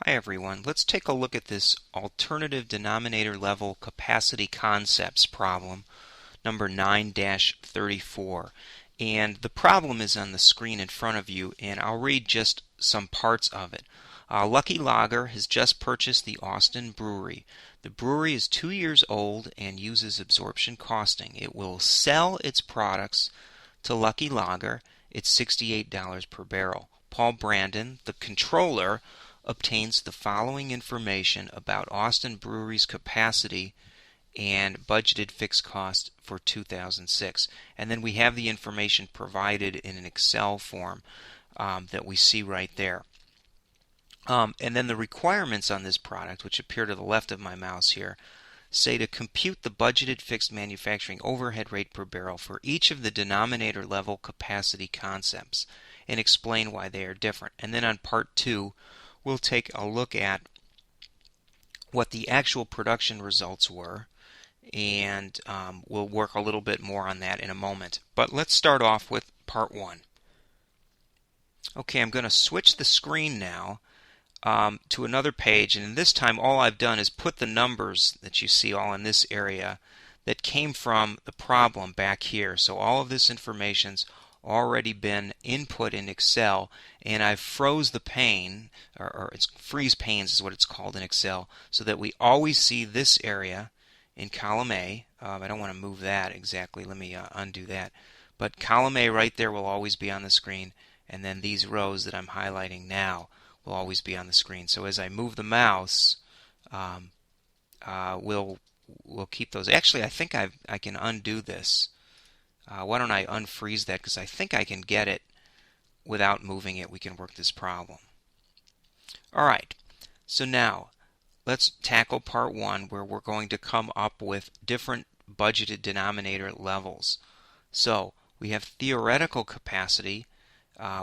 Hi everyone, let's take a look at this alternative denominator level capacity concepts problem number 9-34. And the problem is on the screen in front of you, and I'll read just some parts of it. Lucky Lager has just purchased the Austin Brewery. The brewery is 2 years old and uses absorption costing. It will sell its products to Lucky Lager at $68 per barrel. Paul Brandon, the controller, obtains the following information about Austin Brewery's capacity and budgeted fixed cost for 2006. And then we have the information provided in an Excel form that we see right there. And then the requirements on this product, which appear to the left of my mouse here, say to compute the budgeted fixed manufacturing overhead rate per barrel for each of the denominator level capacity concepts and explain why they are different. And then on part 2, we'll take a look at what the actual production results were, and we'll work a little bit more on that in a moment. But let's start off with part 1. Okay, I'm going to switch the screen now to another page, and this time all I've done is put the numbers that you see all in this area that came from the problem back here. So all of this information's already been input in Excel, and I've froze the pane, or it's freeze panes is what it's called in Excel, so that we always see this area in column A. I don't want to move that exactly. Let me undo that. But column A right there will always be on the screen, and then these rows that I'm highlighting now will always be on the screen. So as I move the mouse, we'll keep those. Actually, I think I can undo this. Why don't I unfreeze that, because I think I can get it without moving it. We can work this problem. Alright, so now let's tackle part 1, where we're going to come up with different budgeted denominator levels. So we have theoretical capacity,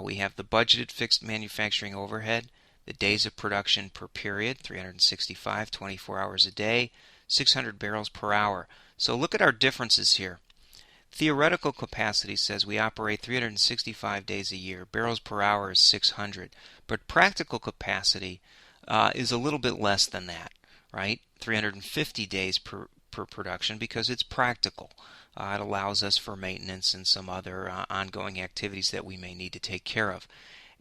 we have the budgeted fixed manufacturing overhead, the days of production per period, 365, 24 hours a day, 600 barrels per hour. So look at our differences here. Theoretical capacity says we operate 365 days a year. Barrels per hour is 600. But practical capacity is a little bit less than that, right? 350 days per production, because it's practical. It allows us for maintenance and some other ongoing activities that we may need to take care of.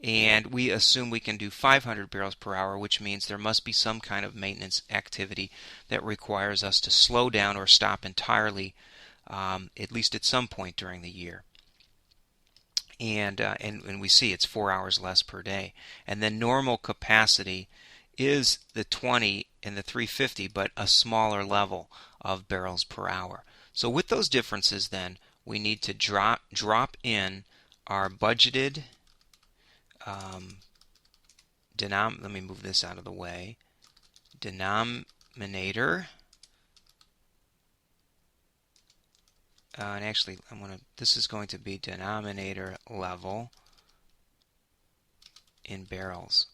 And we assume we can do 500 barrels per hour, which means there must be some kind of maintenance activity that requires us to slow down or stop entirely, at least at some point during the year. And we see it's 4 hours less per day. And then normal capacity is the 20 and the 350, but a smaller level of barrels per hour. So with those differences, then we need to drop in our budgeted let me move this out of the way. Denominator. And actually, this is going to be denominator level in barrels.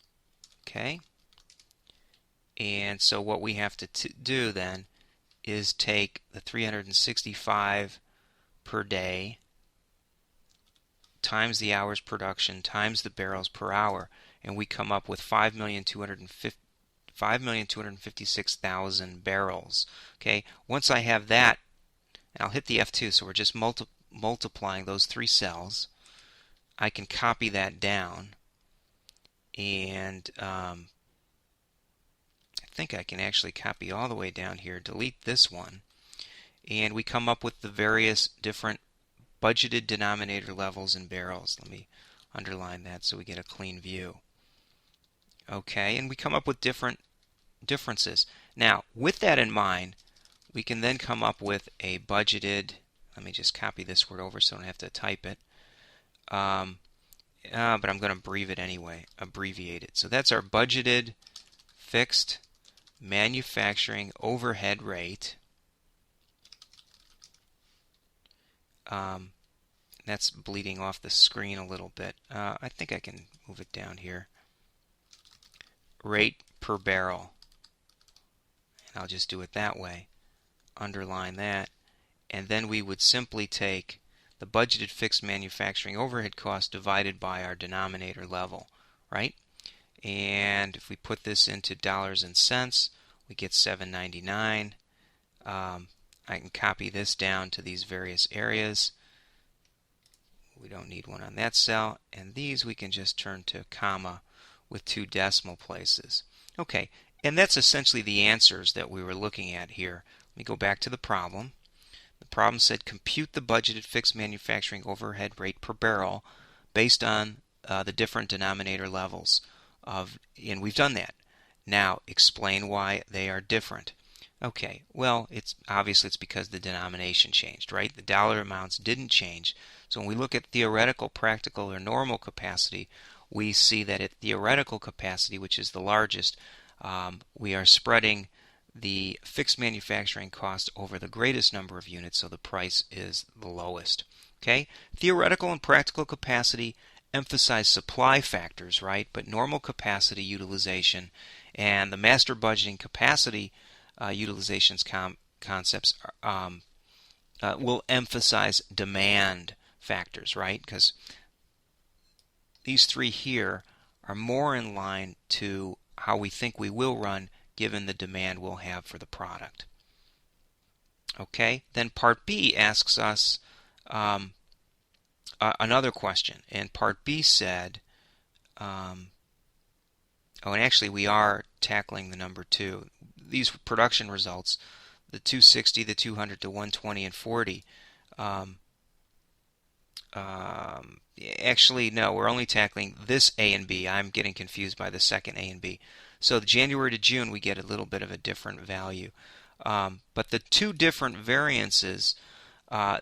Okay? And so what we have to do then is take the 365 per day times the hours production times the barrels per hour, and we come up with 5,256,000 barrels. Okay? Once I have that, and I'll hit the F2, so we're just multiplying those 3 cells. I can copy that down, and I think I can actually copy all the way down here, delete this one, and we come up with the various different budgeted denominator levels in barrels. Let me underline that so we get a clean view. Okay, and we come up with different differences. Now, with that in mind, we can then come up with a budgeted, let me just copy this word over so I don't have to type it, but I'm going to abbreviate it. So that's our budgeted fixed manufacturing overhead rate. That's bleeding off the screen a little bit. I think I can move it down here. Rate per barrel. And I'll just do it that way. Underline that, and then we would simply take the budgeted fixed manufacturing overhead cost divided by our denominator level, right? And if we put this into dollars and cents, we get $7.99. I can copy this down to these various areas. We don't need one on that cell. And these we can just turn to comma with 2 decimal places. Okay, and that's essentially the answers that we were looking at here. Let me go back to the problem. The problem said compute the budgeted fixed manufacturing overhead rate per barrel based on the different denominator levels and we've done that. Now explain why they are different. Okay, well, it's because the denomination changed, right? The dollar amounts didn't change. So when we look at theoretical, practical, or normal capacity, we see that at theoretical capacity, which is the largest, we are spreading the fixed manufacturing cost over the greatest number of units, so the price is the lowest. Okay, theoretical and practical capacity emphasize supply factors, right? But normal capacity utilization and the master budgeting capacity utilizations concepts will emphasize demand factors, right? Because these 3 here are more in line to how we think we will run given the demand we'll have for the product. Okay, then part B asks us another question, and part B said, and actually we are tackling the number 2. These production results, the 260, the 200, the 120, and 40. Actually, no, we're only tackling this A and B. I'm getting confused by the second A and B. So the January to June, we get a little bit of a different value. But the 2 different variances,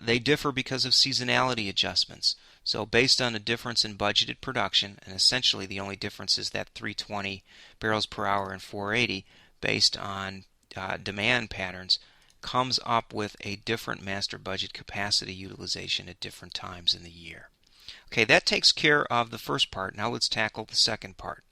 they differ because of seasonality adjustments. So based on a difference in budgeted production, and essentially the only difference is that 320 barrels per hour and 480 based on demand patterns, comes up with a different master budget capacity utilization at different times in the year. Okay, that takes care of the first part. Now let's tackle the second part.